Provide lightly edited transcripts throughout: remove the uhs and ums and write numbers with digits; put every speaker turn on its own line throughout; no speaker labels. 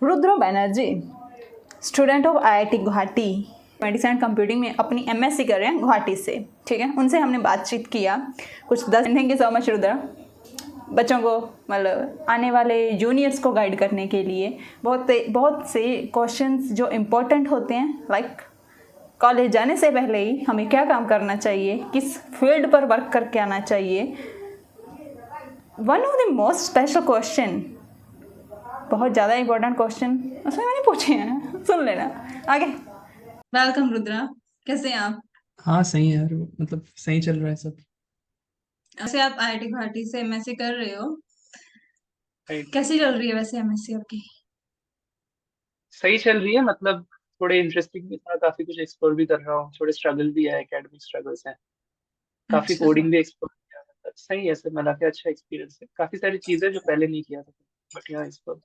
Rudra Banerjee, student of IIT Guwahati, medicine and computing में अपनी MSc कर रहे हैं गुवाहाटी से। ठीक है, उनसे हमने बातचीत किया कुछ 10। Thank you so much Rudra, बच्चों को मतलब आने वाले जूनियर्स को गाइड करने के लिए बहुत से क्वेश्चंस जो इम्पोर्टेंट होते हैं, लाइक कॉलेज जाने से पहले ही हमें क्या काम करना चाहिए, किस फील्ड पर वर्क करके आना चाहिए। One of the most special question, बहुत ज़्यादा इंपॉर्टेंट क्वेश्चन उसमें मैंने पूछे हैं, सुन लेना आगे। वेलकम रुद्रा, कैसे हैं आप?
हाँ सही है यार, मतलब सही चल रहा है सब।
वैसे आप आईआईटी गुवाहाटी से एमएससी कर रहे हो,
राइट।
कैसी चल रही है वैसे एमएससी आपकी?
सही चल रही है, मतलब थोड़े इंटरेस्टिंग भी था, काफी कुछ एक्सप्लोर भी कर रहा हूँ, थोड़े स्ट्रगल भी है, एकेडमिक स्ट्रगल्स हैं, काफी
अच्छा,
कोडिंग भी एक्सप्लोर किया, मतलब सही है, सब मिला के अच्छा एक्सपीरियंस है, काफी सारी चीजें जो पहले नहीं किया था बट यहाँ एक्सप्लोर।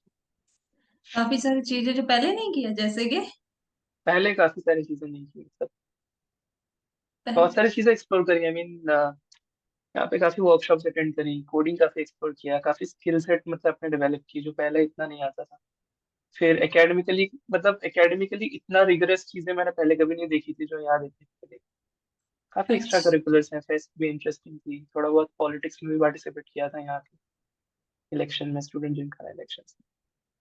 काफी सारी चीजें जो पहले नहीं किया, जैसे कि
पहले काफी सारी चीजें नहीं की, मतलब बहुत
पहले।
सारी चीजें एक्सप्लोर करी। आई मीन यहाँ पे काफी वर्कशॉप्स अटेंड करी, कोडिंग काफी एक्सप्लोर किया, काफी स्किल सेट मतलब अपने डेवलप की जो पहले इतना नहीं आता था। फिर एकेडमिकली, मतलब एकेडमिकली इतना रिगरस चीजें मैंने पहले कभी नहीं देखी थी जो यहाँ देखी थी। काफी एक्स्ट्रा
अच्छा,
करिकुलर्स हैं, फेस्ट भी इंटरेस्टिंग थी, थोड़ा बहुत पॉलिटिक्स में भी पार्टिसिपेट किया था यहाँ के इलेक्शन में, स्टूडेंट जिनका इलेक्शन।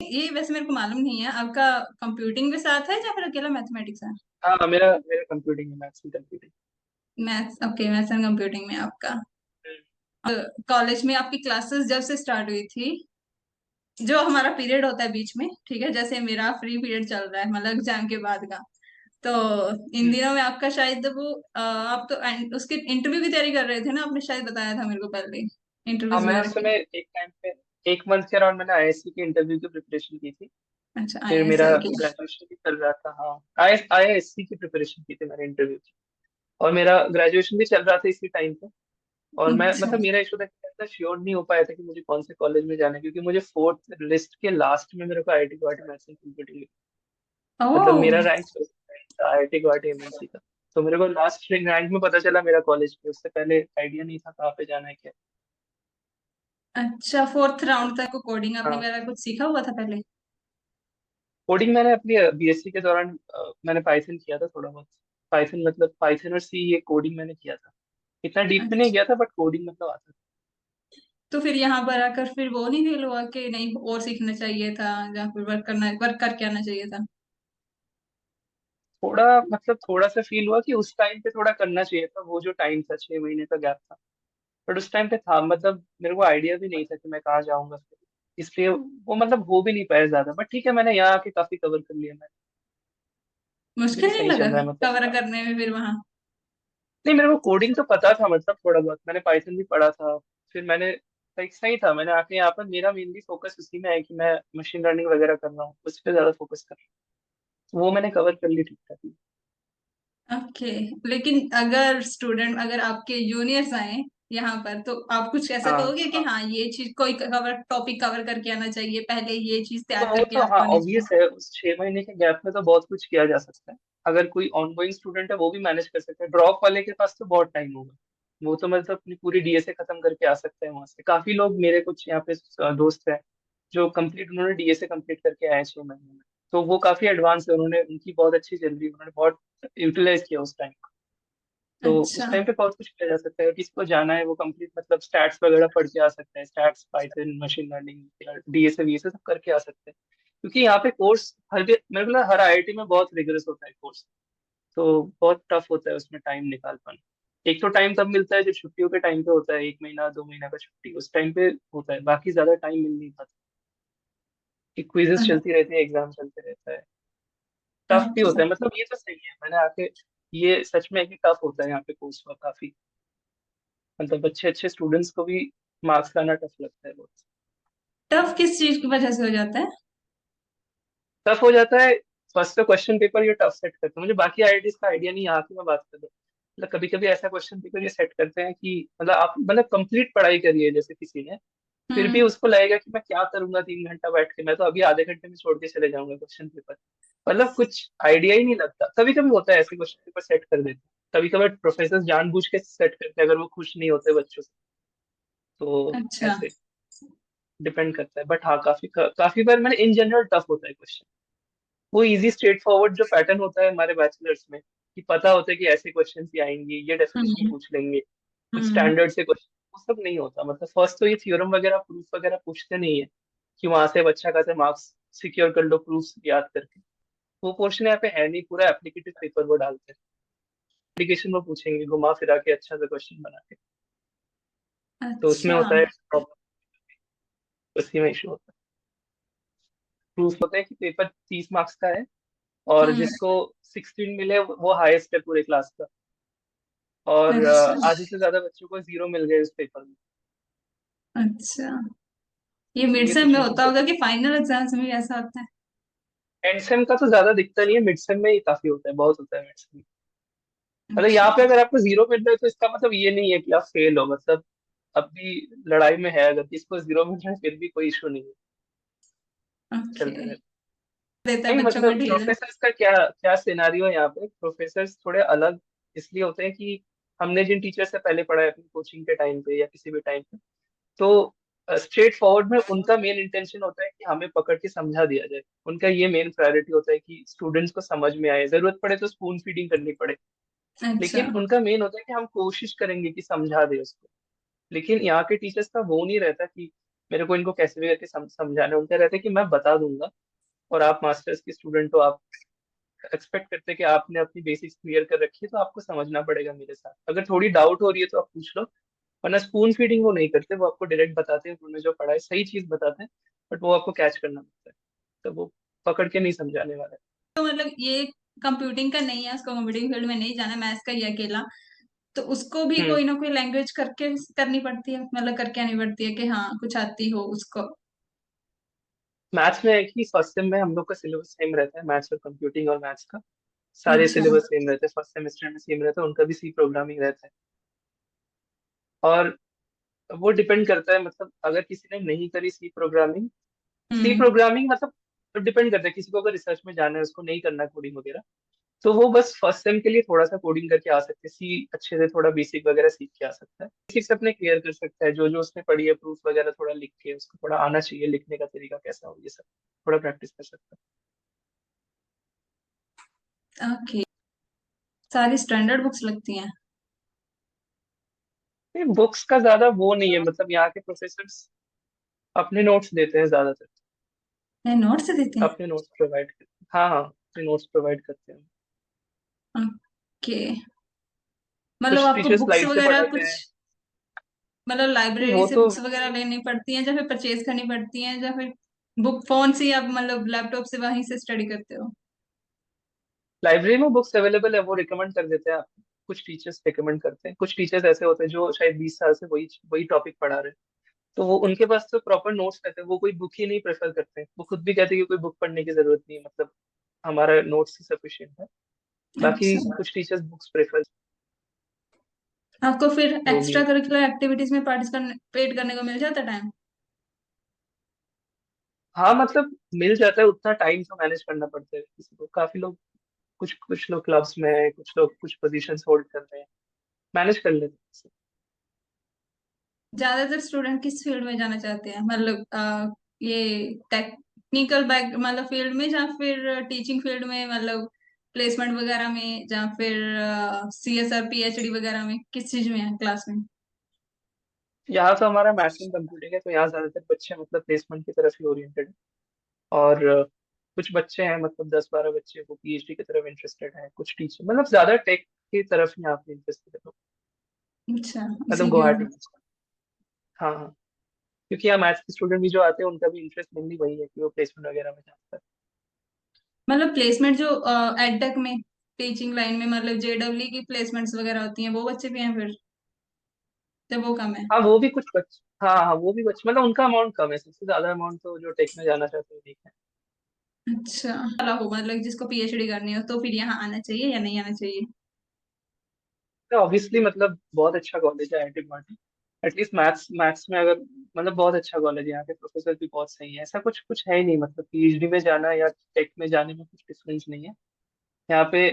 ये वैसे मेरे को मालूम नहीं है, आपका कंप्यूटिंग भी साथ है या फिर अकेला मैथमेटिक्स है?
हाँ, मेरा मेरा कंप्यूटिंग है, मैथ्स की computing.
Maths, okay, maths and computing में आपका। कॉलेज में आपकी क्लासेस जब से स्टार्ट हुई थी, जो हमारा पीरियड होता है बीच में, ठीक है, जैसे मेरा फ्री पीरियड चल रहा है मतलब एग्जाम के बाद का, तो इन दिनों में आपका शायद वो आप तो उसके इंटरव्यू की तैयारी कर रहे थे ना, आपने शायद बताया था मेरे को पहले,
हाँ,
इंटरव्यूज
मैं
वगैरह
उस
की।
समय एक टाइम पे, एक मंथ के अराउंड मैंने आईएससी के इंटरव्यू की प्रिपरेशन की थी।
अच्छा,
फिर
आईएएस
मेरा
की।
ग्रेजुएशन भी चल रहा था। हाँ, आईएससी की प्रिपरेशन की थी मैंने, इंटरव्यू की। और मेरा ग्रेजुएशन भी चल रहा था इसी टाइम पे। और मैं,
अच्छा।
मतलब मेरा इशू था कि मैं श्योर नहीं हो पाया था कि मुझे कौन से कॉलेज में जाना है, क्योंकि मुझे फोर्थ लिस्ट के लास्ट में मेरे को IIT Guwahati maths and computing, मतलब
ओह,
मेरा रैंक था आईआईटी गुवाहाटी एमएनसी का। तो मेरे को लास्ट रैंक में पता चला मेरा कॉलेज पे, उससे पहले आइडिया नहीं था कहाँ पे जाना है क्या।
अच्छा, फोर्थ राउंड तक को कोडिंग आपने
हाँ,
वगैरह कुछ सीखा हुआ था पहले?
कोडिंग मैंने अपनी बीएससी के दौरान मैंने पाइथन किया था थोड़ा बहुत। पाइथन, मतलब पाइथन और सी, ये कोडिंग मैंने किया था। इतना डीप में नहीं
अच्छा,
गया था, बट कोडिंग मतलब आता था।
तो फिर यहाँ पर आकर फिर वो नहीं फील हुआ कि नहीं और सीखना चाहिए था, या फिर वर्क करके आना चाहिए था?
थोड़ा, मतलब थोड़ा सा फील हुआ कि उस टाइम पे थोड़ा करना चाहिए था, वो जो टाइम था 6 महीने का गैप था। बट उस टाइम पे था, मतलब मेरे को आइडिया भी नहीं था कि मैं कहाँ जाऊंगा फिर, इसलिए वो मतलब हो भी नहीं पाया ज्यादा। बट ठीक है, मैंने यहाँ आके काफी कवर कर लिया। मैं, अभी
मुश्किल
तो
नहीं
सही
लगा
चल रहा है, मतलब
कवर करने में फिर वहां?
नहीं, मेरे को कोडिंग तो पता था, मतलब थोड़ा बहुत मैंने पाइथन भी पढ़ा था। फिर मैंने, लाइक सही था, मैंने आके यहाँ पर मेरा मेनली फोकस उसी में है कि मैं मशीन लर्निंग वगैरह कर रहा हूँ, उस पर ज्यादा फोकस कर रहा हूँ। वो मैंने कवर कर ली ठीक ठाक।
ओके, लेकिन अगर स्टूडेंट, अगर आपके जूनियर्स आए यहाँ पर, तो आप कुछ ऐसा
हाँ,
कहोगे कि हाँ ये चीज कोई कवर टॉपिक कवर करके आना चाहिए, पहले ये चीज
तो
तैयार
वो
करके
तो हाँ,
आनी चाहिए?
ऑब्वियस है, उस 6 महीने के गैप में तो बहुत कुछ किया जा सकता है। अगर कोई ऑनगोइंग स्टूडेंट है वो भी मैनेज कर सकता है, ड्रॉप वाले के पास तो बहुत टाइम होगा। वो तो मतलब अपनी पूरी डीएसए खत्म करके आ सकते हैं वहां से। काफी लोग मेरे कुछ यहाँ पे दोस्त हैं जो कंप्लीट, उन्होंने डीएसए कंप्लीट करके आए 6 महीने में। तो वो काफी एडवांस है, उन्होंने, उनकी बहुत अच्छी चल रही है, उन्होंने बहुत यूटिलाइज किया उस टाइम। तो
अच्छा,
उस टाइम पे बहुत कुछ किया जा सकता है, किसको जाना है वो कंप्लीट, मतलब स्टैट्स वगैरह पढ़ के आ सकता है, stats, Python, machine learning, DSA VSA सब करके आ सकते हैं। क्योंकि यहाँ पे कोर्स मेरे को लगा हर आईआईटी में बहुत रिगरस होता है कोर्स। तो बहुत टफ होता है उसमें टाइम निकाल पाना। एक तो टाइम तब मिलता है जब छुट्टियों के टाइम पे होता है, 1 महीना 2 महीना का छुट्टी उस टाइम पे होता है, बाकी ज्यादा टाइम मिल नहीं पाता। कि क्विजेस चलती रहती है, एग्जाम चलते रहता है, टफ भी
अच्छा,
होता है, मतलब ये तो सही है। मैंने आके, ये सच में है कि टफ होता है यहाँ पे कोर्स वर्क काफी, मतलब अच्छे अच्छे स्टूडेंट्स को भी मार्क्स लाना टफ लगता है बहुत।
टफ किस चीज की वजह से हो जाता है?
टफ हो जाता है, फर्स्ट तो क्वेश्चन पेपर ये टफ सेट करते हैं, मुझे बाकी आईआईटीज का आइडिया नहीं है, यहाँ की मैं बात कर रहा हूँ। मतलब कभी कभी ऐसा क्वेश्चन पेपर ये सेट करते हैं कि मतलब आप, मतलब कंप्लीट पढ़ाई करी है जैसे किसी ने, फिर भी
हम्म।
उसको लगेगा कि मैं क्या करूंगा 3 घंटा बैठ के, मैं तो अभी आधे घंटे में छोड़ के चले जाऊंगा क्वेश्चन पेपर। मतलब कुछ आइडिया ही नहीं लगता। कभी कभी होता है ऐसे क्वेश्चन पेपर सेट कर देते हैं, कभी कभी प्रोफेसर जानबूझ के सेट करते हैं अगर वो खुश नहीं होते बच्चों से, तो
अच्छा,
ऐसे। डिपेंड करता है, बट हाँ काफी बार मैंने इन जनरल टफ होता है क्वेश्चन। वो इजी स्ट्रेट फॉरवर्ड जो पैटर्न होता है हमारे बैचलर्स में, कि पता होता है कि ऐसे क्वेश्चन ही आएंगे, ये डेफिनेशन
हम्म।
पूछ लेंगे, कुछ
हम्म।
स्टैंडर्ड से क्वेश्चन, वो सब नहीं होता। मतलब फर्स्ट तो ये थ्योरम वगैरह प्रूफ वगैरह पूछते नहीं है कि वहां से बच्चा का मार्क्स सिक्योर कर लो प्रूफ याद करके। वो पोर्शन यहाँ पे है नहीं, पूरा एप्लीकेटिव पेपर वो डालते हैं। एप्लीकेशन वो पूछेंगे घुमा फिरा के अच्छा सा क्वेश्चन बना के, तो उसमें
अच्छा।
होता है प्रॉब्लम, उसी में इशू होता है। प्रूफ होता है कि पेपर 30 मार्क्स का है, और
हम्म।
जिसको 16 मिले वो हाईएस्ट है पूरे क्लास का, और
अच्छा।
आधे से ज्यादा बच्चों को 0 मिल गए इस पेपर में।
अच्छा, ये
तो
मिड
ये
सेम में
सिचुएशन
होता
होती
होगा कि फाइनल एग्जाम्स में भी ऐसा होता है?
है। एंड सेम का तो ज्यादा दिखता नहीं है, मिड सेम में ही काफी होता है, बहुत होता है मिड सेम। मतलब यहाँ
अच्छा।
पे अगर आपको 0 मिल रहा है तो इसका मतलब ये नहीं है कि आप फेल हो, मतलब अभी लड़ाई में है, अगर किसको 0 मिल रहा है फिर भी कोई इशू नहीं है,
ओके।
चलते रहता
देता
है।
है
नहीं
बच्चों को
मतलब
ढील।
प्रोफेसर्स का क्या क्या सिनारियो है यहाँ पे, प्रोफेसर्स थोड़े अलग इसलिए होते हैं कि हमने जिन टीचर से पहले पढ़ा है अपनी कोचिंग के टाइम पे या किसी भी टाइम पे, तो स्ट्रेट फॉरवर्ड में उनका मेन इंटेंशन होता है कि हमें पकड़ के समझा दिया जाए। उनका ये मेन प्रायोरिटी होता है कि स्टूडेंट्स को समझ में आए, जरूरत पड़े तो स्पून फीडिंग करनी पड़े,
अच्छा।
लेकिन उनका मेन होता है कि हम कोशिश करेंगे कि समझा दे उसको। लेकिन यहाँ के टीचर्स का वो नहीं रहता कि मेरे को इनको कैसे भी करके समझाना है। उनका रहता है कि मैं बता दूंगा, और आप मास्टर्स के स्टूडेंट हो, आप एक्सपेक्ट करते हैं कि आपने अपनी बेसिक्स क्लियर कर रखी है, तो आपको समझना पड़ेगा मेरे साथ। अगर थोड़ी डाउट हो रही है तो आप पूछ लो, वरना स्पून फीडिंग वो नहीं करते, वो आपको डायरेक्ट बताते हैं, उन्होंने जो पढ़ा है सही चीज बताते हैं, बट वो आपको कैच करना पड़ता है, तो वो पकड़ के नहीं समझाने वाला है।
तो मतलब ये कंप्यूटिंग का नहीं है, उसको कंप्यूटिंग फील्ड में नहीं जाना, मैथ्स का ही है अकेला, तो उसको भी
हम्म।
कोई ना कोई लैंग्वेज करके करनी पड़ती है, मतलब करके आनी पड़ती है कि हाँ कुछ आती हो उसको?
मैथ्स में है कि फर्स्ट सेम में हम लोग का सिलेबस सेम रहता है, मैथ्स और कंप्यूटिंग और मैथ्स का सारे
अच्छा।
सिलेबस सेम रहते हैं, फर्स्ट सेमेस्टर में सेम रहता है, उनका भी सी प्रोग्रामिंग रहता है। और वो डिपेंड करता है, मतलब अगर किसी ने नहीं करी सी प्रोग्रामिंग, सी
हम्म।
प्रोग्रामिंग मतलब डिपेंड करता है, किसी को अगर रिसर्च में जाना है, उसको नहीं करना कोडिंग वगैरह, तो वो बस फर्स्ट सेम के लिए थोड़ा सा कोडिंग करके आ सकते हैं, सी अच्छे से थोड़ा बेसिक वगैरह सीख के आ सकता है, बेसिक्स अपने क्लियर कर सकता है, जो जो उसने पढ़ी है प्रूफ वगैरह थोड़ा लिख के, उसको थोड़ा आना चाहिए लिखने का तरीका कैसा हो, ये सब थोड़ा प्रैक्टिस कर सकता
ओके। सारी स्टैंडर्ड बुक्स लगती हैं?
है। बुक्स का ज्यादा वो नहीं है, मतलब यहाँ के प्रोफेसर्स अपने नोट्स देते हैं ज्यादातर,
ये नोट से देते हैं?
अपने नोट्स प्रोवाइड करते हैं, हाँ हाँ अपने नोट्स प्रोवाइड करते हैं।
ओके। मतलब
कुछ
आपको
टीचर्स
बुक्स
स्लाइड से
वगैरह
पढ़ाते
कुछ,
हैं।
मतलब
नहीं
लाइब्रेरी
वो
से
तो
बुक्स वगैरह लेनी पड़ती हैं, या फिर परचेज करनी पड़ती हैं, या फिर बुक फोन से, या मतलब लैपटॉप से वहीं से स्टडी करते हो?
लाइब्रेरी में बुक्स अवेलेबल है, वो रिकमेंड कर देते हैं आपको, कुछ टीचर्स रिकमेंड करते हैं, कुछ टीचर्स ऐसे होते हैं जो शायद 20 साल से वही वही टॉपिक पढ़ा रहे हैं, तो वो उनके पास तो प्रॉपर नोट्स रहते हैं, वो कोई बुक ही नहीं प्रेफर करते हैं, वो खुद भी कहते हैं कि कोई बुक पढ़ने की जरूरत नहीं है, मतलब हमारा नोट्स ही सफिशिएंट है। बाकी
अच्छा।
कुछ टीचर्स बुक्स प्रेफर,
आपको फिर
जो भी
एक्स्ट्रा करिकुलर एक्टिविटीज में पार्टिसिपेट करने को मिल जाता टाइम?
हाँ मतलब मिल जाता है, उतना टाइम तो मैनेज करना पड़ता है किसी को, काफी लोग, कुछ कुछ लोग क्लब्स में है, कुछ लोग कुछ पोजीशंस होल्ड कर रहे हैं, मैनेज कर लेते हैं।
ज्यादातर स्टूडेंट किस फील्ड में जाना चाहते हैं, मतलब ये टेक्निकल बैक मतलब फील्ड में, या फिर टीचिंग फील्ड में, मतलब प्लेसमेंट वगैरह में, या फिर CSR PhD वगैरह में, किस चीज में है क्लास में?
यहाँ तो हमारा मैथ्स एंड कंप्यूटिंग है, तो यहाँ ज्यादातर बच्चे मतलब प्लेसमेंट की तरफ ही ओरिएंटेड है, और कुछ बच्चे हैं, मतलब 10-12 बच्चे वो पीएचडी की तरफ इंटरेस्टेड हैं, कुछ टीचर मतलब ज्यादा टेक की तरफ ही यहाँ पे इंटरेस्टेड है लोग,
अच्छा,
मतलब
इसी की
गुवाहाटी
ओर।
में। हाँ हाँ, क्योंकि यहाँ मैथ्स के स्टूडेंट भी जो आते हैं उनका भी इंटरेस्ट मेनली वही है कि वो प्लेसमेंट वगैरह में जाता है।
मतलब प्लेसमेंट जो एडटेक में, टीचिंग लाइन में, मतलब JEE की प्लेसमेंट्स वगैरह होती हैं, वो बच्चे भी हैं फिर, जब वो कम है?
हाँ वो भी कुछ बच्चे, हाँ हाँ वो भी बच्चे, मतलब उनका अमाउंट कम है, सबसे ज्यादा अमाउंट तो जो टेक में जाना चाहते हैं ठीक है।
अच्छा, वाला हो, मतलब जिसको PhD करनी हो तो फिर यहाँ आना चाहिए या नहीं आना चाहिए?
तो ऑब्वियसली मतलब बहुत अच्छा कॉलेज है IIT Guwahati, at least maths maths में अगर, मतलब बहुत अच्छा कॉलेज है, यहाँ के प्रोफेसर भी बहुत सही है, ऐसा कुछ कुछ है ही नहीं, मतलब पीएचडी में जाना या टेक में जाने में कुछ डिफरेंस नहीं है यहाँ पे।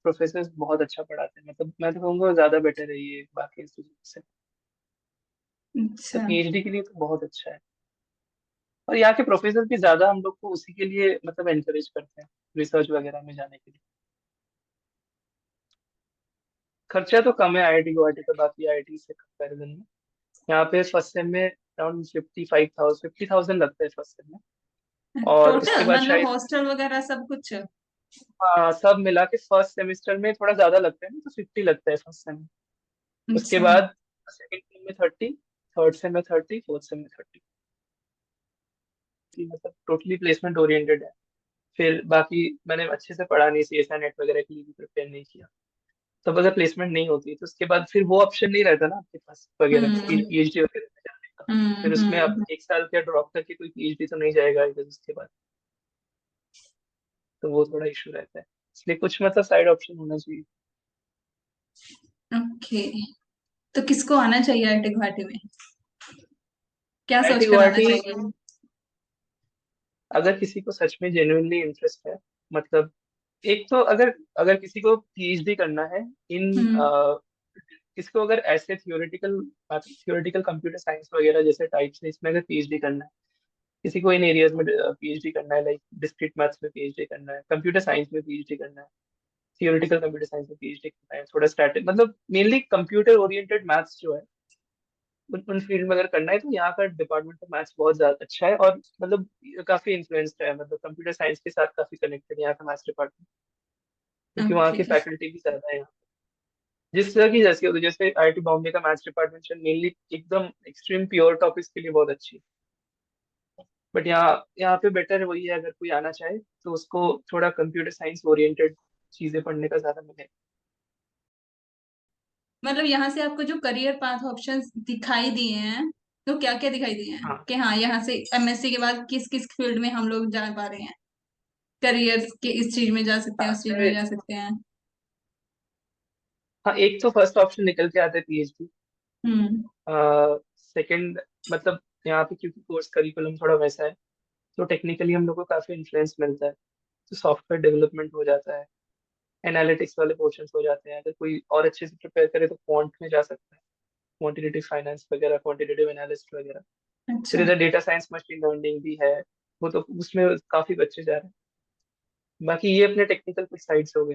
प्रोफेसर बहुत अच्छा पढ़ाते हैं, मतलब मैं तो कहूँगा ज्यादा बेटर है ये बाकी इंस्टीट्यूट से, तो
अच्छा।
पीएचडी के लिए तो बहुत अच्छा है। और यहाँ के प्रोफेसर भी ज्यादा हम लोग को उसी के लिए मतलब एनकरेज करते हैं रिसर्च वगैरह में जाने के लिए। खर्चा तो कम है आईआईटी गुवाहाटी का बाकी आईआईटी से कंपैरिजन में। यहाँ पे फर्स्ट सेम में अराउंड 50,000 लगता है फर्स्ट सेम में। और उसके
टोटल
बाद
मतलब
शायद,
हॉस्टल वगैरह सब कुछ?
हाँ सब मिला के फर्स्ट सेमेस्टर में थोड़ा ज्यादा लगता है ना, तो 50 लगता है फर्स्ट सेम में। उसके
अच्छा।
बाद सेकेंड सेम में 30, थर्ड सेम में 30, फोर्थ सेम में 30। मतलब टोटली प्लेसमेंट ओरिएंटेड है। फिर बाकी मैंने अच्छे से पढ़ा नहीं, सीएसआई नेट वगैरह के लिए भी प्रिपेयर नहीं किया। तब अगर प्लेसमेंट नहीं होती तो उसके बाद फिर वो ऑप्शन नहीं रहता ना आपके पास वगैरह
हम्म
पीएचडी वगैरह में जाने का। फिर उसमें आप एक साल क्या ड्रॉप करके कोई पीएचडी तो नहीं जाएगा इधर उसके बाद। तो वो थोड़ा इशू रहता है, इसलिए कुछ मतलब साइड ऑप्शन होना चाहिए।
ओके। तो किसको आना चाहिए आईआईटी गुवाहाटी में? क्या सोच
आईआईटी
कर आना
गुवाहाटी,
चाहिए?
अगर किसी को सच में जेन्युइनली इंटरेस्ट है, मतलब एक तो अगर अगर किसी को पीएचडी करना है इन,
हम्म।
किसको अगर ऐसे थियोरेटिकल कंप्यूटर साइंस वगैरह जैसे टाइप्स है इसमें अगर पीएचडी करना है, किसी को इन एरियाज में पीएचडी करना है, लाइक डिस्क्रीट मैथ्स में पीएचडी करना है, कंप्यूटर साइंस में पीएचडी करना है, थियोरेटिकल कंप्यूटर साइंस में पीएचडी करना है, थोड़ा स्टैटिक मतलब मेनली कंप्यूटर ओरिएंटेड मैथ्स जो है उन फील्ड में अगर करना है, तो यहाँ का डिपार्टमेंट ऑफ मैथ्स बहुत ज्यादा अच्छा है। और मतलब काफी इन्फ्लुएंस्ड है, मतलब कंप्यूटर साइंस के साथ काफी कनेक्टेड है यहाँ का मैथ्स डिपार्टमेंट, क्योंकि वहाँ
ओके।
की फैकल्टी भी ज्यादा है यहाँ। जिस तरह की जैसे होती है, जैसे आईआईटी बॉम्बे का मैथ्स डिपार्टमेंट मेनली एकदम एक्सट्रीम प्योर टॉपिक्स के लिए बहुत अच्छी है। बट यहाँ यहाँ पे बेटर वही है, अगर कोई आना चाहे तो उसको थोड़ा कंप्यूटर साइंस ओरिएंटेड चीजें पढ़ने का ज्यादा मिले।
मतलब यहाँ से आपको जो करियर पाथ ऑप्शंस दिखाई दिए हैं, तो क्या क्या दिखाई दिए हैं
हाँ
कि हाँ यहाँ से एमएससी के बाद किस किस फील्ड में हम लोग जा पा रहे हैं? करियर के इस चीज में जा सकते हैं, उस चीज में
अगर,
जा सकते हैं।
हाँ एक तो फर्स्ट ऑप्शन निकल के आता है पीएचडी।
हम्म।
सेकंड, मतलब यहाँ पे क्योंकि कोर्स करिकुलम थोड़ा वैसा है, तो टेक्निकली हम लोग को काफी इन्फ्लुएंस मिलता है। तो सॉफ्टवेयर डेवलपमेंट हो जाता है, एनालिटिक्स वाले पोर्शंस हो जाते हैं। अगर कोई और अच्छे से प्रिपेयर करे तो क्वांट में जा सकता है, क्वांटिटेटिव फाइनेंस वगैरह, क्वांटिटेटिव एनालिस्ट वगैरह। फिर
अच्छा।
इधर डेटा साइंस मशीन लर्निंग भी है, वो तो उसमें काफी बच्चे जा रहे हैं। बाकी ये अपने टेक्निकल कुछ साइड्स हो गए,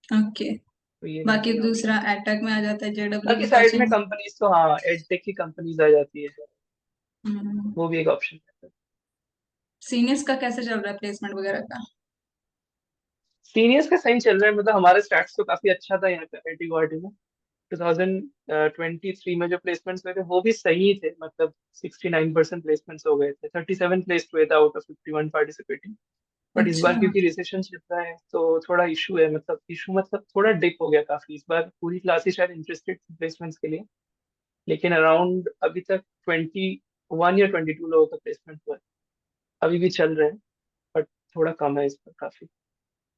ओके।
तो ये
बाकी
मेनली ऑप्शन
दूसरा
है।
एटक में आ जाता है, जेडब्ल्यू
बाकी
की
साइड में
कोचिंग।
कंपनीज तो, हाँ एडटेक की कंपनीज आ जाती है,
हम्म।
वो भी एक ऑप्शन है।
सीनियर्स का कैसे चल रहा है प्लेसमेंट वगैरह का?
सीनियर्स का सही चल रहा है, मतलब हमारा स्टैट्स तो काफी अच्छा था यहाँ पे आईआईटी गुवाहाटी में। 2023 में जो प्लेसमेंट्स हुए थे वो भी सही थे, मतलब 69% प्लेसमेंट्स हो गए थे, 37 प्लेस्ड हुए थे आउट ऑफ 51 पार्टिसिपेटिंग। बट इस
अच्छा।
बार क्योंकि रिसेशन चल रहा है तो थोड़ा इशू है, मतलब इशू मतलब थोड़ा डिप हो गया काफी। इस बार पूरी क्लास ही शायद इंटरेस्टेड थी प्लेसमेंट्स के लिए, लेकिन अराउंड अभी तक 21 या 22 लोगों का प्लेसमेंट हुआ है, अभी भी चल रहे हैं। बट थोड़ा कम है इस पर काफी,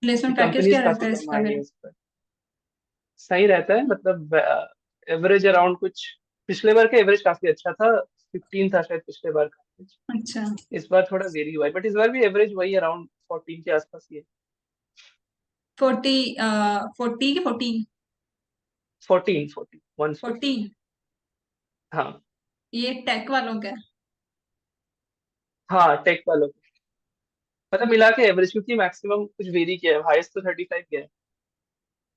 प्लेसमेंट पैकेज
कंपनीज
क्या
काफी
रहता है
कम
इसका
आई
फिर?
है इस पर। सही रहता है, मतलब एवरेज अराउंड कुछ, पिछले बार का एवरेज काफी अच्छा था, 15 था शायद पिछले बार का average।
अच्छा।
इस बार थोड़ा वेरी हुआ है, बट इस बार भी एवरेज वही अराउंड 14 के आसपास ही है।
40? 40 के 14?
14, 14, 1 4।
14?
हाँ
ये टेक वालों का है?
हाँ, टेक वालों को मतलब मिला के एवरेज, क्योंकि मैक्सिमम कुछ वेरी किया है, हाईएस्ट तो 35 गया है,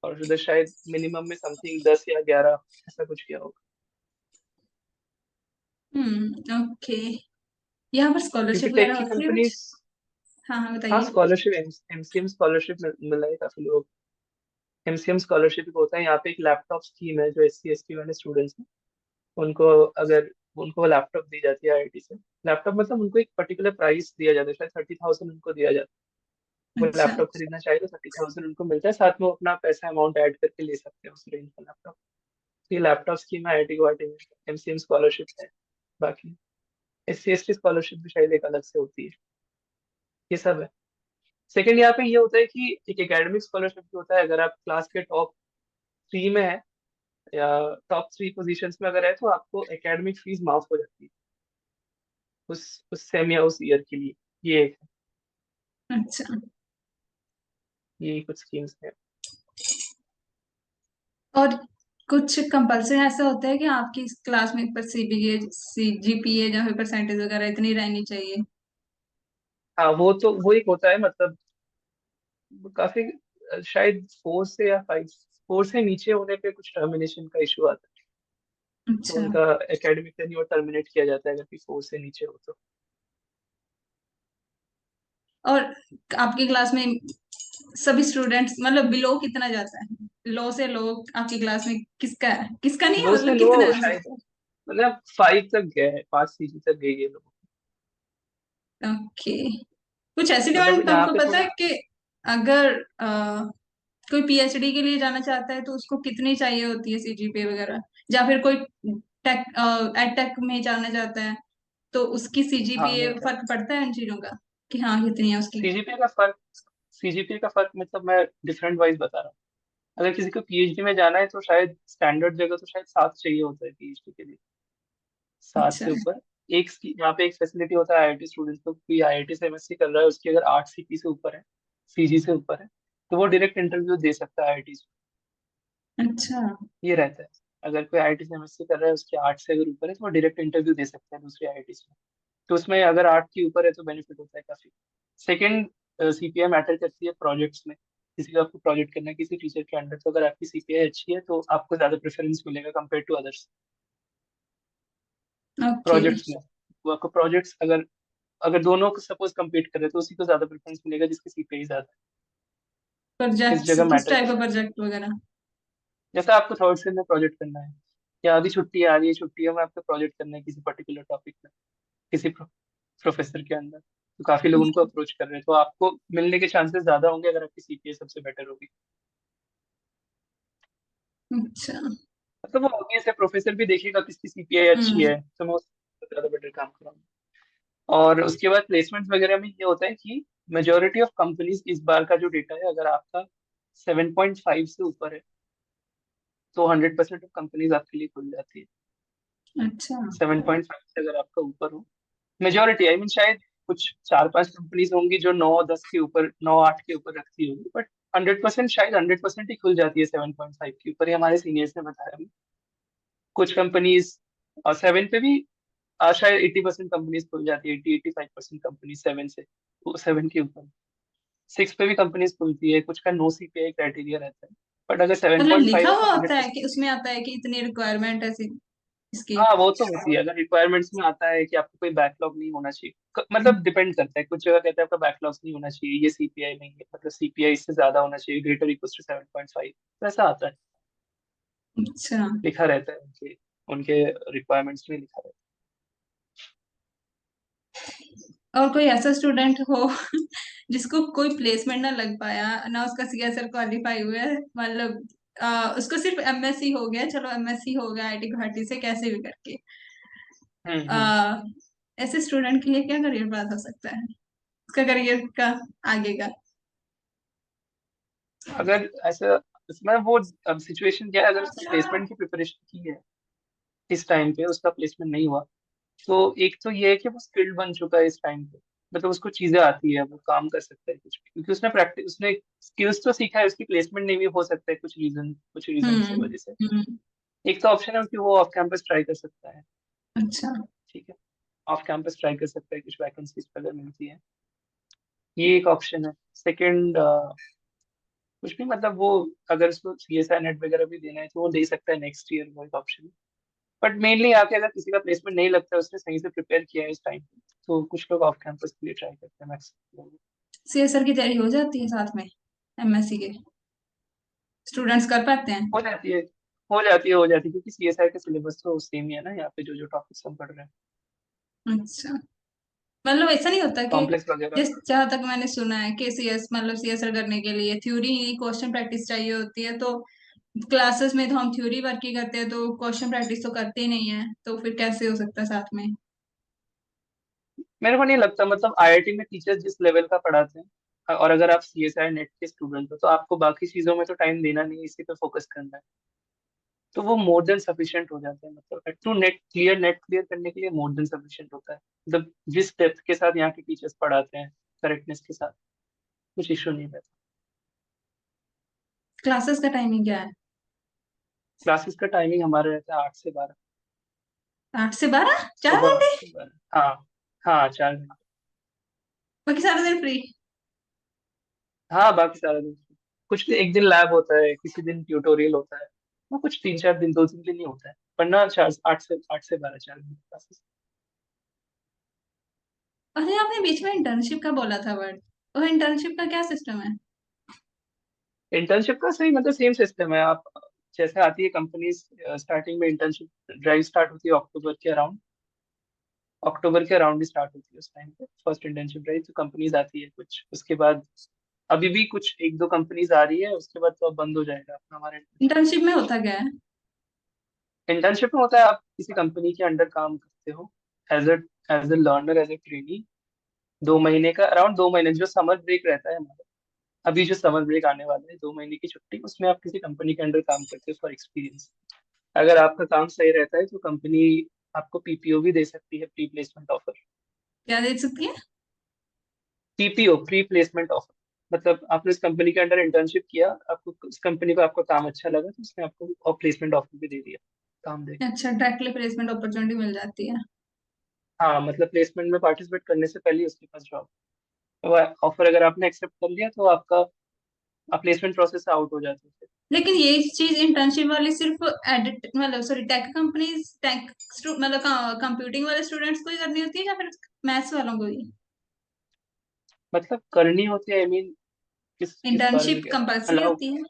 और उधर शायद मिनिमम में समथिंग 10 या 11 ऐसा कुछ किया होगा।
ओके। यहाँ पर
क्योंकि
स्कॉलरशिप
टेक
वगैरह
की
होती है कुछ?
कंपनीज,
हाँ हाँ,
हाँ
बताइए।
स्कॉलरशिप, एमसीएम स्कॉलरशिप मिला है काफी लोग। एमसीएम स्कॉलरशिप होता है यहाँ पे, एक लैपटॉप स्कीम है जो एससी एसटी वाले स्टूडेंट्स हैं उनको, अगर उनको लैपटॉप दी जाती है आईआईटी से। लैपटॉप मतलब उनको एक पर्टिकुलर प्राइस दिया जाता है, शायद 30,000 उनको दिया जाता है। वो
अच्छा।
लैपटॉप खरीदना चाहे तो 30,000 उनको मिलता है, साथ में वो अपना पैसा अमाउंट ऐड करके ले सकते हैं उस रेंज का लैपटॉप। तो ये लैपटॉप स्कीम है आईआईटी गुवाहाटी में, एमसीएम स्कॉलरशिप है। बाकी एससी एसटी स्कॉलरशिप भी शायद एक अलग से होती है। ये सब है। सेकंड यहाँ पे ये होता है कि एक एकेडमिक स्कॉलरशिप भी होता है, अगर आप क्लास के टॉप 3 में है या टॉप 3 पोजीशंस में अगर है, तो आपको एकेडमिक फीस माफ हो जाती है उस सेम या उस ईयर के लिए। ये एक है,
अच्छा।
ये कुछ स्कीम्स हैं।
और कुछ कंपल्सरी ऐसा होता है कि आपकी क्लास में पर सीबीए जीपीए या फिर परसेंटेज वगैरह इतनी रहनी चाहिए?
हाँ, वो तो वो एक होता है, मतलब वो काफी शायद 4 से या 5, 4 से नीचे होने पे कुछ टर्मिनेशन का इशू आता है। तो
अच्छा।
उनका एकेडमिक टेन्योर टर्मिनेट किया जाता है अगर कि 4 से नीचे हो तो।
और आपकी क्लास में सभी स्टूडेंट्स मतलब बिलो कितना जाता है? लो से लो आपकी क्लास में किसका है, किसका नहीं है,
लो से
मतलब
लो
कितना है
शायद,
सबका?
मतलब 5 तक गया है, 5 सीजी तक गई है लोग।
ओके। कुछ ऐसी
मतलब
डिमांड
यहाँ
आपको
पे
पता
थोड़ा,
है कि अगर कोई पीएचडी के लिए जाना चाहता है तो उसको कितनी चाहिए होती है सीजीपीए वगैरह? या फिर कोई टेक एड में जाना चाहता है तो उसकी
हाँ
सीजीपीए
मिलता है।
फर्क पड़ता है इन चीजों का कि हाँ कितनी है उसकी?
सीजीपीए का फर्क मतलब मैं डिफरेंट वाइज बता रहा हूँ। अगर किसी को पीएचडी में जाना है तो शायद स्टैंडर्ड जगह तो शायद 7 चाहिए होता है पीएचडी के लिए, 7
अच्छा।
से ऊपर। यहाँ पे एक फैसिलिटी होता है आईआईटी स्टूडेंट्स को, कोई आईआईटी से एमएससी कर रहा है, उसकी अगर 8 सीपी से ऊपर है, सीजी से ऊपर है, तो वो डायरेक्ट इंटरव्यू दे सकता है आईआईटी से।
अच्छा।
ये रहता है। अगर कोई आईआईटी से एमएससी कर रहा है, उसकी 8 से अगर ऊपर है, तो वो डायरेक्ट इंटरव्यू दे सकता है दूसरी आईआईटी में। तो उसमें अगर 8 के ऊपर है तो बेनिफिट होता है काफी। सेकेंड, सीपीआई मैटर करती है प्रोजेक्ट्स में। किसी का आपको प्रोजेक्ट करना है किसी टीचर के अंडर, तो अगर आपकी सीपीआई अच्छी है तो आपको ज्यादा प्रेफरेंस मिलेगा compare to others
okay.
Projects में। वो आपको प्रोजेक्ट्स, अगर अगर दोनों को सपोज compete कर रहे हैं, तो उसी को ज्यादा प्रेफरेंस मिलेगा जिसकी सीपीआई ज्यादा है। इस
प्रोजेक्ट्स
जगह
किस
मैटर
टाइप का
करता है।
प्रोजेक्ट वगैरह?
जैसे आपको थर्ड सेम में प्रोजेक्ट करना है, या अभी छुट्टी आ रही है, छुट्टियों में आपको प्रोजेक्ट करना है किसी पर्टिकुलर टॉपिक में, किसी प्रोफेसर के अंदर, तो काफी लोग उनको अप्रोच कर रहे हैं, तो आपको मिलने के चांसेस ज्यादा होंगे अगर आपकी सीपीआई सबसे बेटर होगी।
अच्छा।
मतलब वो ऑब्वियस है, प्रोफेसर भी देखेगा किसकी सीपीआई अच्छी
हम्म।
है, तो मैं उससे ज्यादा बेटर काम करूंगा। और उसके बाद प्लेसमेंट वगैरह में ये होता है कि मेजोरिटी ऑफ कंपनीज, इस बार का जो डेटा है, अगर आपका 7.5 से ऊपर है तो 100% ऑफ कंपनीज आपके लिए खुल जाती है।
अच्छा।
7.5 से अगर आपका ऊपर हो, मेजोरिटी आई मीन, शायद कुछ 4-5 कंपनीज होंगी जो 9-10 के ऊपर, 9-8 के ऊपर रखती होगी, बट 100%, शायद 100% ही खुल जाती है 7.5 के ऊपर, ये हमारे सीनियर्स ने बताया हमें। कुछ कंपनीज, और 7 पे भी शायद 80% कंपनीज खुल जाती है, 80-85% कंपनी 7 से, वो 7 के ऊपर। 6 पे भी कंपनीज खुलती है, कुछ का नो सीपीआई क्राइटेरिया रहता है, बट अगर सेवन
मतलब
पॉइंट
लिखा
फाइव है
हुआ
तो
होता है
100%।
कि उसमें आता है कि इतनी रिक्वायरमेंट है इसकी?
हाँ, वो तो होती है, अगर रिक्वायरमेंट्स में आता है कि आपको कोई बैकलॉग नहीं होना चाहिए, मतलब डिपेंड करता है, कुछ जगह कहते हैं आपका बैकलॉग नहीं होना चाहिए, ये सीपीआई नहीं है, मतलब सीपीआई इससे ज्यादा होना चाहिए, ग्रेटर इक्वल टू 7.5, तो ऐसा आता है,
अच्छा।
लिखा रहता है उनके उनके रिक्वायरमेंट्स में लिखा रहता
और कोई ऐसा स्टूडेंट हो जिसको कोई प्लेसमेंट ना लग पाया ना, उसका सीएसआर क्वालिफाई हुआ है, मतलब उसको सिर्फ एमएससी हो गया, चलो एमएससी हो गया आईटी गुवाहाटी से कैसे भी करके,
है।
आ, ऐसे स्टूडेंट के लिए क्या करियर पाथ हो सकता है, उसका करियर का आगे का?
अगर ऐसा, इसमें वो, अब सिचुएशन क्या है, अगर उसने प्लेसमेंट की प्रिपरेशन की है, इस टाइम पे उसका प्लेसमेंट नहीं हुआ, तो एक तो ये है कि वो स्किल्ड बन चुका है इस टाइम पे, मतलब उसको चीजें आती है, वो काम कर सकता है कुछ भी, क्योंकि उसने प्रैक्टिस, उसने स्किल्स तो सीखा है, उसकी प्लेसमेंट नहीं भी हो सकता है कुछ रीजन से
हम्म।
वजह से।
हम्म।
एक तो ऑप्शन है कि वो ऑफ कैंपस ट्राई कर सकता है।
अच्छा।
ठीक है, ऑफ कैंपस ट्राई कर सकता है, कुछ वैकेंसीज अगर मिलती है, ये एक ऑप्शन है। सेकंड, कुछ भी, मतलब वो अगर उसको सीएसआई नेट वगैरह भी देना है तो वो दे सकता है नेक्स्ट ईयर, वो एक ऑप्शन है। बट मेनली आके अगर किसी का प्लेसमेंट नहीं लगता है, उसने सही से प्रिपेयर किया है इस टाइम पे, तो कुछ लोग ऑफ कैंपस के लिए ट्राई करते हैं मैक्सिमम।
सीएसआर की तैयारी हो जाती है साथ में एमएससी के स्टूडेंट्स कर पाते हैं?
हो जाती है, हो जाती है, क्योंकि सीएसआई का सिलेबस तो सेम ही है ना, यहाँ पे जो जो टॉपिक्स हम पढ़ रहे हैं,
अच्छा। मतलब ऐसा नहीं होता कि
कॉम्प्लेक्स वगैरह।
जिस जहां तक मैंने सुना है कि मतलब सीएसआर करने के लिए थ्योरी ही क्वेश्चन प्रैक्टिस चाहिए होती है, तो क्लासेस में तो हम थ्योरी वर्क ही करते हैं तो क्वेश्चन प्रैक्टिस तो करते ही नहीं है, तो फिर कैसे हो सकता है साथ में?
मेरे को नहीं लगता, मतलब आईआईटी में टीचर्स जिस लेवल का पढ़ाते हैं, और अगर आप सीएसआई नेट के स्टूडेंट हो, तो आपको बाकी चीजों में तो टाइम देना नहीं है, इसी पे फोकस करना है, तो वो मोर देन सफिशिएंट हो जाता है, मतलब टू नेट क्लियर करने के लिए मोर देन सफिशिएंट होता है, मतलब जिस डेप्थ के साथ यहाँ के टीचर्स पढ़ाते हैं, करेक्टनेस के साथ, कुछ इशू नहीं रहता।
क्लासेस का टाइमिंग क्या है?
क्लासेस का टाइमिंग हमारा रहता है 8 से 12।
8 से 12, चार
सुबह
घंटे
8 से 12, हाँ। हाँ 4 घंटे।
बाकी सारा दिन फ्री?
हाँ बाकी सारा दिन कुछ एक दिन लैब होता है, किसी दिन ट्यूटोरियल होता है, वो कुछ 3 4 दिन 2 3 दिन ही होता है, वरना 8 से 12 4 घंटे क्लासेस।
अरे आपने बीच में इंटर्नशिप का बोला था वर्ड, वो इंटर्नशिप का क्या सिस्टम है?
इंटर्नशिप का सही मतलब सेम सिस्टम है। आप जैसे आती है कंपनीज, स्टार्टिंग में इंटर्नशिप ड्राइव स्टार्ट होती है अक्टूबर के अराउंड ही स्टार्ट होती है। उस टाइम पे फर्स्ट इंटर्नशिप ड्राइव तो कंपनीज आती है कुछ, उसके बाद अभी भी कुछ एक दो कंपनीज आ रही है, उसके बाद तो अब बंद हो जाएगा अपना हमारा इंटर्नशिप।
इंटर्नशिप में होता क्या है?
इंटर्नशिप में होता है आप किसी कंपनी के अंडर काम करते हो, as as a learner, as a trainee. 2 महीने का, अराउंड 2 महीने जो समर ब्रेक रहता है हमारा, अभी जो समर ब्रेक आने वाला है 2 महीने की छुट्टी, उसमें आप किसी कंपनी के अंडर काम करते हो फॉर एक्सपीरियंस। अगर आपका काम सही रहता है तो कंपनी आपको पीपीओ भी दे सकती है, प्री प्लेसमेंट ऑफर।
क्या दे सकती है?
पीपीओ, प्री प्लेसमेंट ऑफर, मतलब आपने इस कंपनी के अंडर इंटर्नशिप किया, आपको इस कंपनी को आपका काम अच्छा लगा तो उसने आपको प्लेसमेंट ऑफर भी दे दिया, काम दे।
अच्छा, डायरेक्टली प्लेसमेंट अपॉर्चुनिटी मिल जाती है।
हाँ मतलब प्लेसमेंट में पार्टिसिपेट करने से पहले ही उसके पास जॉब, तो ऑफर अगर आपने एक्सेप्ट कर लिया तो आपका प्लेसमेंट प्रोसेस से आउट हो जाता है।
लेकिन ये चीज इंटर्नशिप वाली सिर्फ एडिट मतलब सॉरी टेक कंपनीज टेक मतलब कंप्यूटिंग वाले स्टूडेंट्स को ही करनी होती है या फिर मैथ्स वालों को ही?
मतलब करनी होती है, आई मीन किस किस बारे में
इंटर्नशिप
कह रहे हैं
कंपलसरी
अलाउ?
होती है?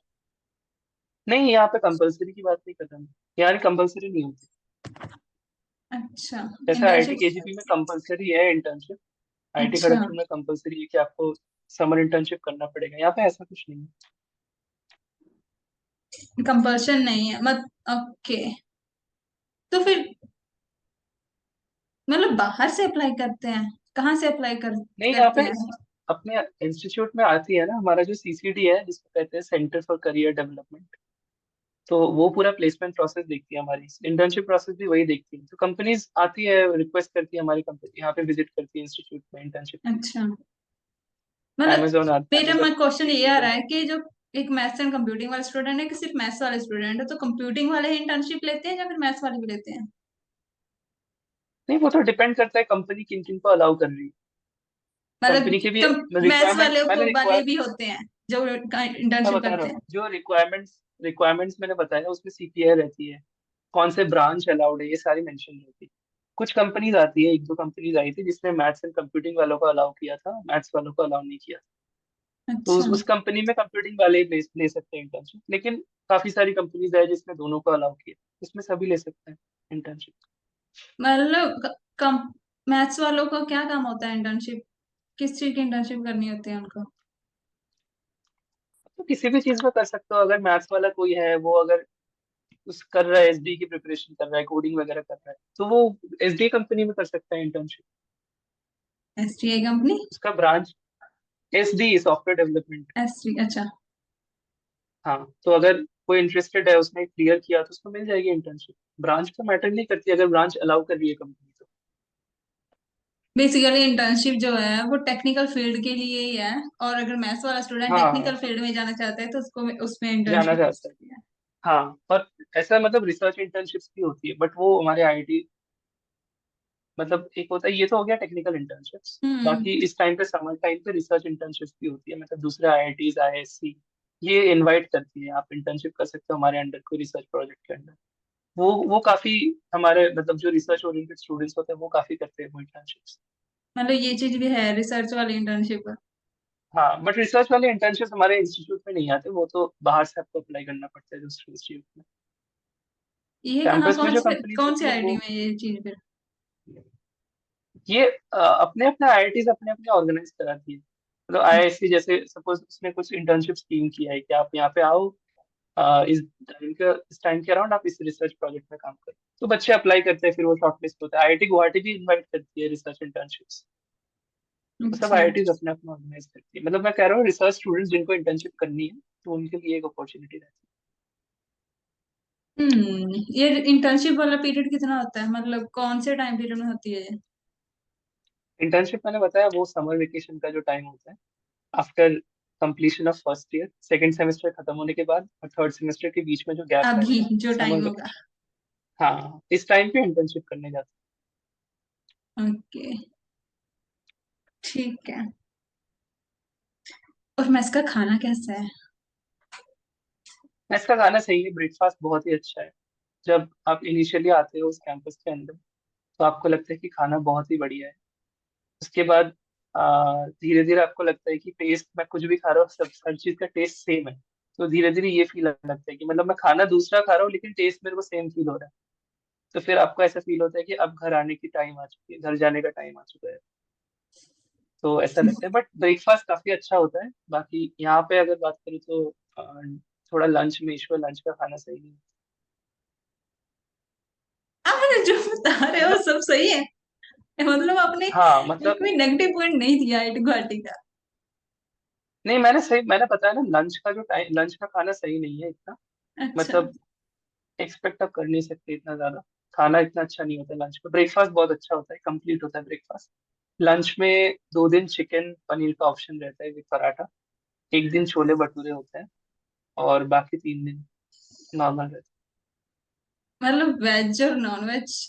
नहीं, यहाँ पे कंपलसरी की बात नहीं कर रहा मैं, यहाँ कंपलसरी नहीं होती।
अच्छा।
जैसे आईआईटी
इंटर्नशिप।
केजीपी में कंपलसरी है इंटर्नशिप, आईआईटी
अच्छा,
खड़गपुर में कंपलसरी है कि आपको समर इंटर्नशिप करना पड़ेगा, यहाँ पे ऐसा कुछ नहीं है।
कंपल्शन नहीं है मत। ओके। तो फिर मतलब बाहर से अप्लाई करते हैं? कहाँ से अप्लाई
नहीं, यहाँ
करते
पे
हैं?
अपने इंस्टीट्यूट में आती है ना, हमारा जो सीसीडी है जिसको कहते हैं सेंटर फॉर करियर डेवलपमेंट, तो वो पूरा प्लेसमेंट प्रोसेस देखती है, हमारी इंटर्नशिप प्रोसेस भी वही देखती है। तो कंपनीज आती है, रिक्वेस्ट करती है हमारी कंपनी यहाँ पे विजिट करती है इंस्टीट्यूट में इंटर्नशिप के लिए।
अच्छा, मतलब
अमेजोन
मेरा
अमेजोन
क्वेश्चन ये आ
गूगल।
रहा है कि जो एक मैथ्स एंड कंप्यूटिंग वाला स्टूडेंट है कि सिर्फ मैथ्स वाले स्टूडेंट है, तो कंप्यूटिंग वाले ही इंटर्नशिप लेते हैं या फिर मैथ्स वाले भी लेते हैं?
नहीं, वो तो डिपेंड करता है कंपनी किन किन को अलाउ कर रही है। कंपनी के भी
मतलब मैथ्स
रिक्वायरमेंट
वाले
मैंने
को वाले
रिक्वायर
भी होते हैं जो
मैं
इंटर्नशिप
बता रहा
करते
हूँ,
हैं?
जो रिक्वायरमेंट्स मैंने बताया उसमें सीपीआई रहती है, कौन से ब्रांच अलाउड है, ये सारी मेंशन रहती है। कुछ कंपनीज आती है, एक दो कंपनीज आई थी जिसने मैथ्स एंड कंप्यूटिंग वालों को अलाउ किया था, मैथ्स वालों को अलाउ नहीं किया। तो
अच्छा।
उस कंपनी में कंप्यूटिंग वाले ही ले सकते हैं इंटर्नशिप, लेकिन काफी सारी कंपनीज है जिसने दोनों को अलाउ किया, इसमें सभी ले सकते हैं इंटर्नशिप।
मतलब कम मैथ्स वालों का क्या काम होता है इंटर्नशिप? किस चीज की इंटर्नशिप करनी होती है उनको?
तो किसी भी चीज में कर सकते हो, अगर मैथ्स वाला कोई है, वो अगर उस कर रहा है, एसडी की प्रिपरेशन कर रहा है, कोडिंग वगैरह कर रहा है, तो वो एसडी कंपनी में कर सकता है इंटर्नशिप।
STI company?
उसका branch SD, software development.
ST, अच्छा।
हाँ, तो अगर कोई इंटरेस्टेड है, उसने क्लियर किया तो उसको मिल जाएगी इंटर्नशिप। ब्रांच का मैटर नहीं करती, अगर ब्रांच अलाउ कर रही है कंपनी तो।
बेसिकली इंटर्नशिप जो है वो टेक्निकल फील्ड के लिए ही है, और अगर मैथ्स वाला स्टूडेंट
हाँ,
टेक्निकल फील्ड में जाना चाहता है तो उसको उसमें
जाना
इंटर्नशिप हो
चाहता है।
सकती है।
हाँ, और ऐसा मतलब रिसर्च इंटर्नशिप्स भी होती है, बट वो हमारे आईआईटी, मतलब एक होता है, ये तो हो गया टेक्निकल इंटर्नशिप्स।
हम्म।
बाकी इस टाइम पे समर टाइम पे रिसर्च इंटर्नशिप्स भी होती है, मतलब दूसरे आईआईटीज, आईआईएससी ये इनवाइट करती है, आप इंटर्नशिप कर सकते हो हमारे अंडर, कोई रिसर्च प्रोजेक्ट के अंडर। वो काफी, हमारे मतलब जो रिसर्च ओरिएंटेड स्टूडेंट्स होते हैं वो काफी करते हैं वो इंटर्नशिप्स।
मतलब ये चीज भी है रिसर्च वाली इंटर्नशिप?
हाँ, बट रिसर्च वाले इंटर्नशिप्स हमारे इंस्टीट्यूट में नहीं आते, वो तो बाहर से आपको अप्लाई करना पड़ता है दूसरे इंस्टीट्यूट में।
ये कहाँ
कैंपस में जो कंपनीज
कौन सी
होती है
आईडी
वो,
में ये चीज फिर?
ये अपने अपने आईआईटीज अपने अपने ऑर्गेनाइज कराती है। मतलब आईआईएससी जैसे सपोज उसने कुछ इंटर्नशिप स्कीम किया है कि आप यहाँ पे आओ, इस टाइम के अराउंड आप इस रिसर्च प्रोजेक्ट में काम करो, तो बच्चे अप्लाई करते हैं, फिर वो शॉर्टलिस्ट होता है। आईआईटी गुवाहाटी भी इनवाइट करती है रिसर्च इंटर्नशिप्स। तो सब
अच्छा।
आईआईटीज अपने अपने ऑर्गेनाइज करती है, मतलब मैं कह रहा हूँ रिसर्च स्टूडेंट्स जिनको इंटर्नशिप करनी है तो उनके लिए एक अपॉर्चुनिटी रहती
ये इंटर्नशिप वाला पीरियड कितना होता है, मतलब कौन से टाइम पीरियड में होती है ये?
है। इंटर्नशिप मैंने बताया वो समर वेकेशन का जो टाइम होता है, after completion of first year, second semester खत्म होने के बाद और थर्ड सेमेस्टर के बीच में जो गैप
अभी
रहता है
जो
समर
टाइम होगा।
वेकेशन, हाँ इस टाइम पे इंटर्नशिप करने जाते
ओके, ठीक है। और मेस का खाना कैसा है?
हैं। इसका खाना सही है, ब्रेकफास्ट बहुत ही अच्छा है। जब आप इनिशियली आते हो उस कैंपस के अंदर तो आपको लगता है कि खाना बहुत ही बढ़िया है। उसके बाद धीरे धीरे आपको लगता है कि टेस्ट, मैं कुछ भी खा रहा हूँ सब हर चीज का टेस्ट सेम है। तो धीरे धीरे ये फील लगता है कि मतलब मैं खाना दूसरा खा रहा हूँ लेकिन टेस्ट मेरे को सेम फील हो रहा है। तो फिर आपको ऐसा फील होता है कि अब घर आने की टाइम आ चुकी है, घर जाने का टाइम आ चुका है। तो ऐसा लगता है, बट ब्रेकफास्ट काफी अच्छा होता है। बाकी यहाँ पे अगर बात करूँ तो थोड़ा लंच में इशू है, लंच का खाना सही नहीं
आप मुझे जो बता रहे
है।
हो
मतलब
सब सही है, मतलब आपने
हाँ
एक
मतलब
भी नेगेटिव पॉइंट नहीं दिया आईटी गुवाहाटी का।
नहीं, मैंने बताया ना, लंच का जो टाइम, लंच का खाना सही नहीं है इतना।
अच्छा।
मतलब एक्सपेक्ट आप कर नहीं सकते इतना ज्यादा, खाना इतना अच्छा नहीं होता लंच में। ब्रेकफास्ट बहुत अच्छा होता है, कंप्लीट होता है ब्रेकफास्ट। लंच में 2 दिन चिकन पनीर का ऑप्शन रहता है विद पराठा, एक दिन छोले भटूरे होते हैं, और बाकी 3 दिन नॉर्मल रहता है।
मतलब वेज और नॉन वेज